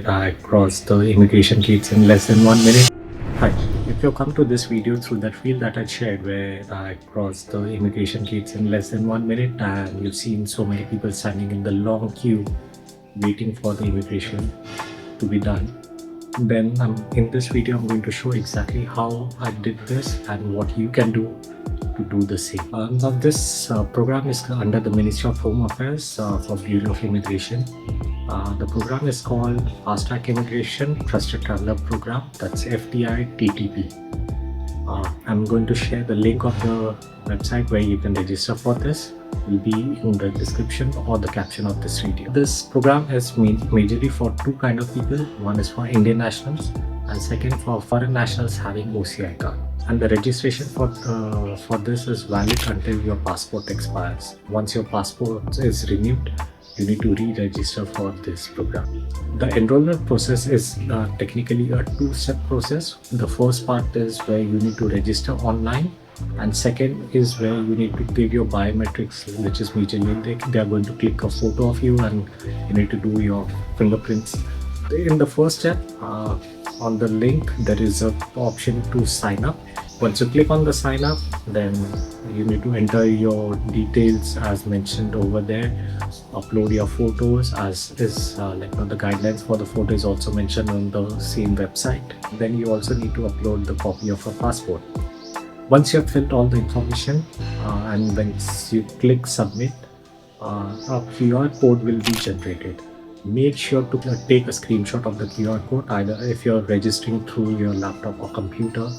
I crossed the immigration gates in less than 1 minute. Hi, if you come to this video through that reel that I shared where I crossed the immigration gates in less than 1 minute and you've seen so many people standing in the long queue waiting for the immigration to be done, then in this video I'm going to show exactly how I did this and what you can do to do the same. Now this program is under the Ministry of Home Affairs for Bureau of Immigration. The program is called Fast Track Immigration Trusted Traveler Program, that's FTI-TTP. I'm going to share the link of the website where you can register for this. It will be in the description or the caption of this video. This program is majorly for two kind of people. One is for Indian nationals and second for foreign nationals having OCI card. And the registration for this is valid until your passport expires. Once your passport is renewed, you need to re-register for this program. The enrollment process is technically a two-step process. The first part is where you need to register online, and second is where you need to give your biometrics, which is majorly they are going to click a photo of you and you need to do your fingerprints. In the first step, on the link there is an option to sign up. Once you click on the sign up, then you need to enter your details as mentioned over there, upload your photos as is the guidelines for the photo is also mentioned on the same website. Then you also need to upload the copy of a passport. Once you have filled all the information and once you click submit, a QR code will be generated. Make sure to take a screenshot of the QR code, either if you're registering through your laptop or computer.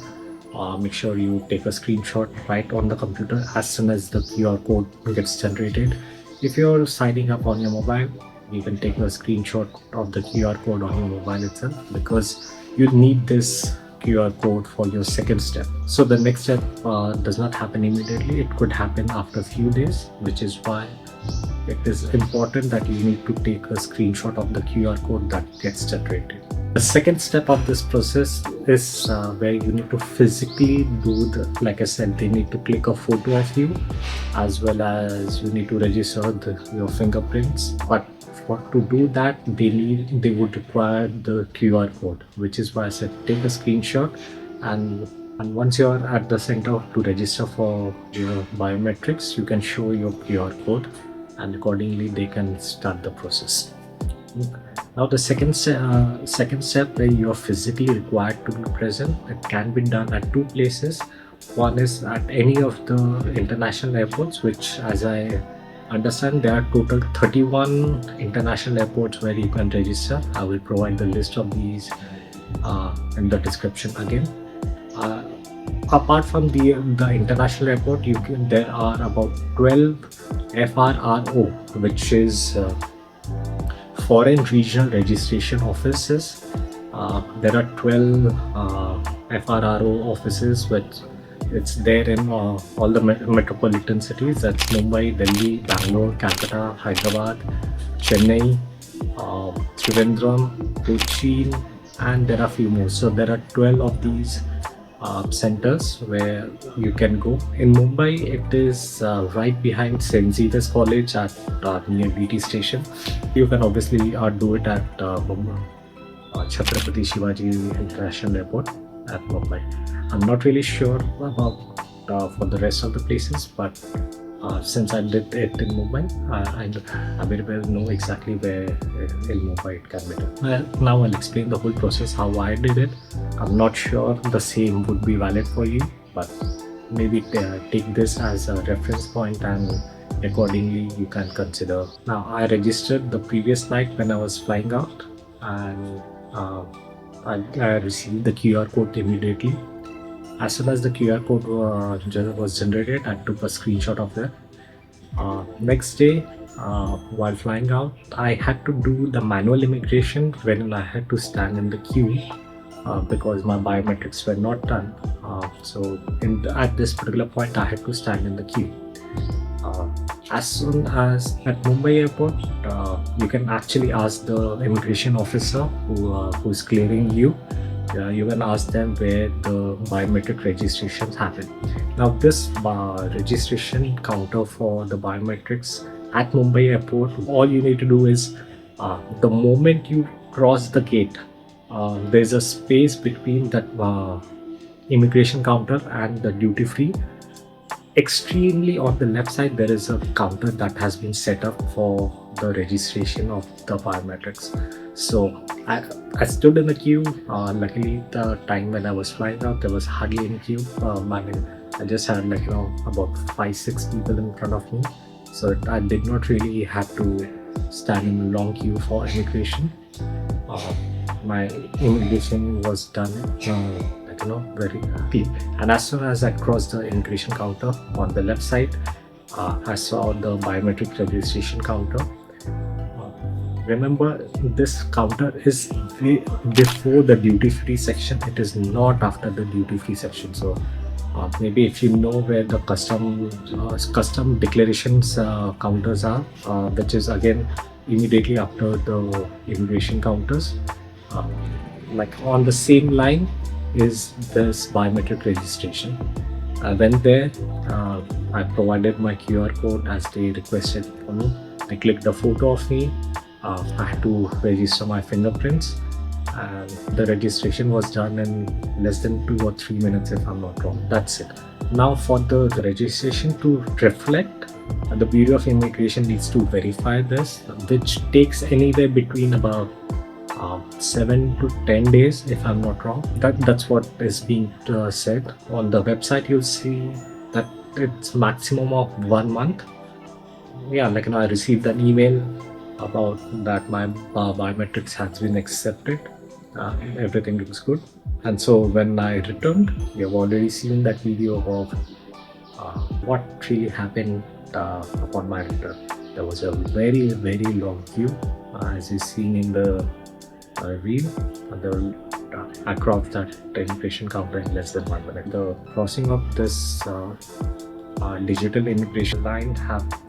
Make sure you take a screenshot right on the computer as soon as the QR code gets generated. If you're signing up on your mobile, you can take a screenshot of the QR code on your mobile itself, because you need this QR code for your second step. So the next step does not happen immediately. It could happen after a few days, which is why it is important that you need to take a screenshot of the QR code that gets generated. The second step of this process is where you need to physically do like I said, they need to click a photo of you, as well as you need to register your fingerprints. But to do that, they would require the QR code, which is why I said take a screenshot, and once you're at the center to register for your biometrics, you can show your QR code and accordingly they can start the process. Now the second step where you are physically required to be present, it can be done at two places. One is at any of the international airports, which as I understand there are total 31 international airports where you can register. I will provide the list of these in the description again. Apart from the international airport, there are about 12 FRRO, which is foreign regional registration offices. There are 12 FRRO offices, which it's there in all the metropolitan cities, that's Mumbai, Delhi, Bangalore, Calcutta, Hyderabad, Chennai, Trivandrum, Cochin, and there are a few more. So there are 12 of these centers where you can go. In Mumbai, it is right behind St. Xavier's College at near BT station. You can obviously do it at Chhatrapati Shivaji International Airport at Mumbai. I'm not really sure about for the rest of the places, but since I did it in Mumbai, I very well know exactly where in Mumbai it can be done. Now I'll explain the whole process, how I did it. I'm not sure the same would be valid for you, but maybe take this as a reference point and accordingly you can consider. Now I registered the previous night when I was flying out, and I received the QR code immediately. As soon as the QR code was generated, I took a screenshot of that. Next day, while flying out, I had to do the manual immigration when I had to stand in the queue because my biometrics were not done. So at this particular point, I had to stand in the queue. As soon as at Mumbai airport, you can actually ask the immigration officer who's clearing you. You can ask them where the biometric registrations happen. Now this registration counter for the biometrics at Mumbai airport, all you need to do is the moment you cross the gate, there's a space between that immigration counter and the duty free. Extremely on the left side, there is a counter that has been set up for the registration of the biometrics. So I stood in the queue. Luckily, the time when I was flying out, there was hardly any queue. I mean, I just had about 5-6 people in front of me, so I did not really have to stand in a long queue for immigration. My immigration was done very quickly, and as soon as I crossed the immigration counter on the left side, I saw the biometric registration counter. Remember, this counter is before the duty free section. It is not after the duty free section. So maybe if you know where the custom declarations counters are, which is again immediately after the immigration counters, like on the same line is this biometric registration. I went there, I provided my QR code as they requested for me. I clicked the photo of me. I had to register my fingerprints, and the registration was done in less than 2 or 3 minutes, if I'm not wrong. That's it. Now, for the registration to reflect, the Bureau of Immigration needs to verify this, which takes anywhere between about 7 to 10 days, if I'm not wrong. That's what is being said on the website. You'll see that it's maximum of 1 month. Yeah, I received an email about that my biometrics has been accepted. Everything looks good, and so when I returned, you have already seen that video of what really happened upon my return. There was a very long queue, as is seen in the reel. I crossed that immigration counter in less than 1 minute. The crossing of this digital immigration line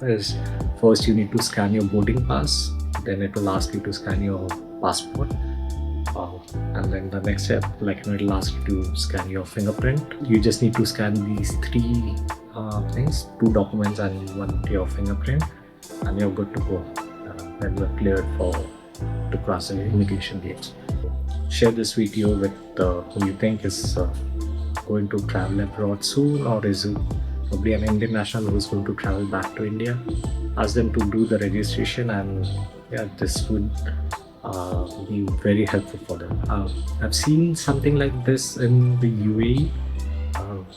is, first you need to scan your boarding pass, then it will ask you to scan your passport, and then the next step, it will ask you to scan your fingerprint. You just need to scan these 3 things, 2 documents and 1 your fingerprint, and you're good to go. Then you're cleared to cross the immigration gates. Share this video with who you think is going to travel abroad soon, or is probably an Indian national who is going to travel back to India. Ask them to do the registration, and this would be very helpful for them. I've seen something like this in the UAE.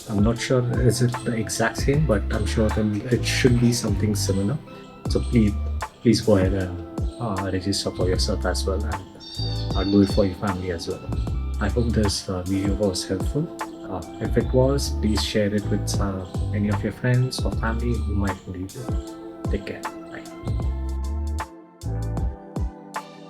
I'm not sure is it the exact same, but I'm sure it should be something similar. So please go ahead and register for yourself as well, and do it for your family as well. I hope this video was helpful. If it was, please share it with any of your friends or family who might need it. Take care.